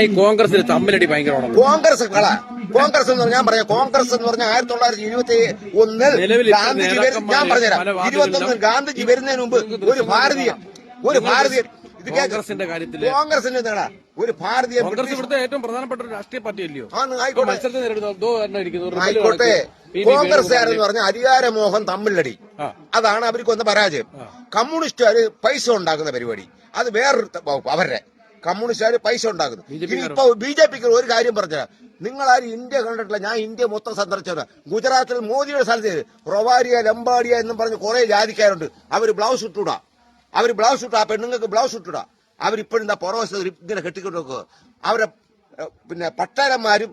ഈ കോൺഗ്രസിന് തമ്മിലടി ഭയങ്കര കോൺഗ്രസ് കോൺഗ്രസ് എന്ന് ഞാൻ പറയാം. കോൺഗ്രസ് എന്ന് പറഞ്ഞാൽ 1921 ഗാന്ധിജി ഞാൻ പറഞ്ഞുതരാം. 21 ഗാന്ധിജി വരുന്നതിന് മുമ്പ് ഒരു ഭാരതീയൻ കോൺഗ്രസിന്റെ കാര്യത്തിൽ കോൺഗ്രസിന്റെ ഒരു ഭാരതീയ കോൺഗ്രസ് ഇവിടുത്തെ ഏറ്റവും പ്രധാനപ്പെട്ട ഒരു രാഷ്ട്രീയ പാർട്ടിയല്ലോ. ആയിക്കോട്ടെ. കോൺഗ്രസ്സുകാരെന്ന് പറഞ്ഞാൽ അധികാരമോഹം തമ്മിലടി, അതാണ് അവർക്ക് വന്ന പരാജയം. കമ്മ്യൂണിസ്റ്റുകാര് പൈസ ഉണ്ടാക്കുന്ന പരിപാടി, അത് വേറൊരു അവരുടെ കമ്മ്യൂണിസ്റ്റുകാര് പൈസ ഉണ്ടാക്കുന്നു. ഇപ്പൊ ബിജെപിക്ക് ഒരു കാര്യം പറഞ്ഞാൽ, നിങ്ങളാരും ഇന്ത്യ കണ്ടിട്ടില്ല. ഞാൻ ഇന്ത്യ മൊത്തം സന്ദർശിച്ചത്. ഗുജറാത്തിൽ മോദിയുടെ സ്ഥലത്ത് റൊവാരിയ ലംബാഡിയ എന്നും പറഞ്ഞ് കുറെ ജാതിക്കാരുണ്ട്. അവര് ബ്ലൗസ് ഇട്ടൂടാ, ആ പെണ്ണുങ്ങൾക്ക് ബ്ലൗസ് ഇട്ടൂടാ. അവരിപ്പോഴും പുറവശത്ത് ഇങ്ങനെ കെട്ടിക്കൊണ്ട് വെക്കുക. അവരെ പിന്നെ പട്ടാളന്മാരും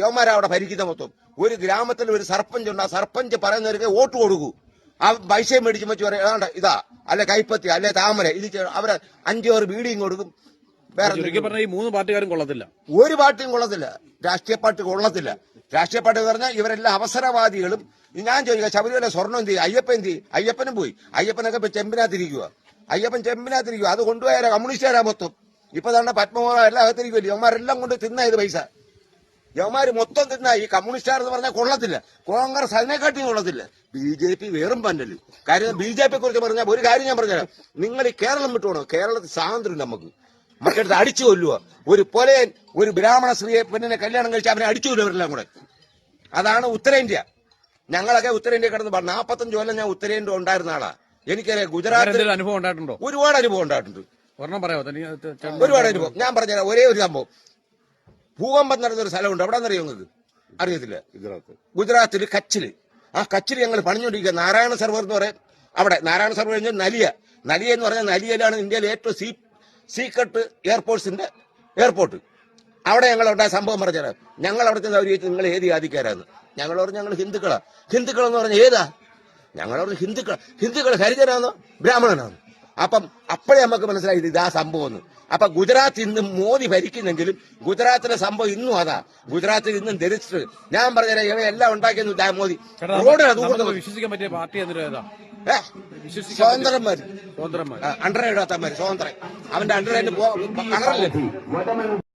യോമാരാ അവിടെ ഭരിക്കുന്ന മൊത്തം. ഒരു ഗ്രാമത്തിൽ ഒരു സർപ്പഞ്ച് ഉണ്ട്. ആ സർപ്പഞ്ച് പറയുന്നവർക്ക് വോട്ട് കൊടുക്കൂ. ആ പൈസ മേടിച്ച് വെച്ച് പറയാം, ഇതാ അല്ലെ കൈപ്പത്തി അല്ലെ താമര, ഇത് അവരെ 5 ബീഡിയും കൊടുക്കും. വേറെ ഈ 3 പാർട്ടിക്കാരും കൊള്ളത്തില്ല, ഒരു പാർട്ടിയും കൊള്ളത്തില്ല. രാഷ്ട്രീയ പാർട്ടി കൊള്ളത്തില്ല. രാഷ്ട്രീയ പാർട്ടി എന്ന് പറഞ്ഞാൽ ഇവരെല്ലാം അവസരവാദികളും. ഞാൻ ചോദിക്കാം, ശബരിമല സ്വർണ്ണം എന്ത് ചെയ്യും? അയ്യപ്പൻ എന്ത് ചെയ്യും? അയ്യപ്പനും പോയി. അയ്യപ്പനൊക്കെ ഇപ്പൊ ചെമ്പിനകത്തിരിക്കുക. അത് കൊണ്ടുപോയാലോ കമ്മ്യൂണിസ്റ്റുകാരാ മൊത്തം. ഇപ്പൊ തന്നെ പത്മകുമാർ എല്ലാം അകത്തിരിക്കുമല്ലോ. യവന്മാരെല്ലാം കൊണ്ട് തിന്നായത് പൈസ. യവന്മാര് മൊത്തം തിന്ന. ഈ കമ്മ്യൂണിസ്റ്റുകാർ എന്ന് പറഞ്ഞാൽ കൊള്ളത്തില്ല. കോൺഗ്രസ് അതിനെക്കാട്ടിയും കൊള്ളത്തില്ല. ബിജെപി വെറും പന്നല്. കാര്യം ബിജെപിയെ കുറിച്ച് പറഞ്ഞാൽ ഒരു കാര്യം ഞാൻ പറഞ്ഞുതരാം. നിങ്ങൾ ഈ കേരളം വിട്ടുപോകണം. കേരളത്തിൽ സ്വാതന്ത്ര്യം നമുക്ക് മറ്റടുത്ത് അടിച്ചു കൊല്ലുക. ഒരു പൊലയൻ ഒരു ബ്രാഹ്മണ സ്ത്രീയെ പെണ്ണിനെ കല്യാണം കഴിച്ച് അവനെ അടിച്ചു കൊല്ലുവരെല്ലാം കൂടെ. അതാണ് ഉത്തരേന്ത്യ. ഞങ്ങളൊക്കെ ഉത്തരേന്ത്യ കിടന്ന് 45 കൊല്ലം ഞാൻ ഉത്തരേന്ത്യ ഉണ്ടായിരുന്ന ആളാ. എനിക്കറിയാം. ഗുജറാത്തിൽ അനുഭവം ഉണ്ടായിട്ടുണ്ടോ? ഒരുപാട് അനുഭവം ഉണ്ടായിട്ടുണ്ട്. ഒരുപാട് അനുഭവം. ഞാൻ പറഞ്ഞുതരാം. ഒരേ ഒരു സംഭവം. ഭൂകമ്പം നടന്നൊരു സ്ഥലമുണ്ട്. എവിടെ നിന്നറിയോ നിങ്ങൾക്ക്? അറിയത്തില്ല. ഗുജറാത്തിൽ കച്ചില്. ആ കച്ചില് ഞങ്ങൾ പണിഞ്ഞുകൊണ്ടിരിക്കുക. നാരായണ സരോവർ എന്ന് പറയും. അവിടെ നാരായണ സരോവർ കഴിഞ്ഞാൽ നലിയ എന്ന് പറഞ്ഞാൽ നലിയയിലാണ് ഇന്ത്യയിലെ ഏറ്റവും സീക്രട്ട് എയർപോർട്സിന്റെ എയർപോർട്ട്. അവിടെ ഞങ്ങളുണ്ടായ സംഭവം പറഞ്ഞുതരാം. ഞങ്ങൾ അവിടെ ചെന്ന് അവർ ചോദിച്ചു, നിങ്ങൾ ഏത് ജാതിക്കാരാന്ന്? ഞങ്ങൾ പറഞ്ഞു, ഞങ്ങൾ ഹിന്ദുക്കളെന്ന് പറഞ്ഞ ഏതാ? ഞങ്ങൾ പറഞ്ഞു ഹിന്ദുക്കൾ ഹരിജനാന്നോ ബ്രാഹ്മണനാണ്. അപ്പം അപ്പോഴേ നമുക്ക് മനസ്സിലായി ഇതാ സംഭവം എന്ന്. അപ്പൊ ഗുജറാത്ത് ഇന്നും മോദി ഭരിക്കുന്നെങ്കിലും ഗുജറാത്തിലെ സംഭവം ഇന്നും അതാ. ഗുജറാത്തിൽ ഇന്നും ധരിച്ചിട്ട് ഞാൻ പറഞ്ഞുതരാം, ഇവയെല്ലാം ഉണ്ടാക്കിയെന്ന് മോദി. വിശ്വസിക്കാൻ പറ്റിയ പാർട്ടി സ്വതന്ത്രന്മാര് അണ്ടർ എഴുതാത്തമാര് സ്വതന്ത്രം. അവന്റെ അണ്ടർ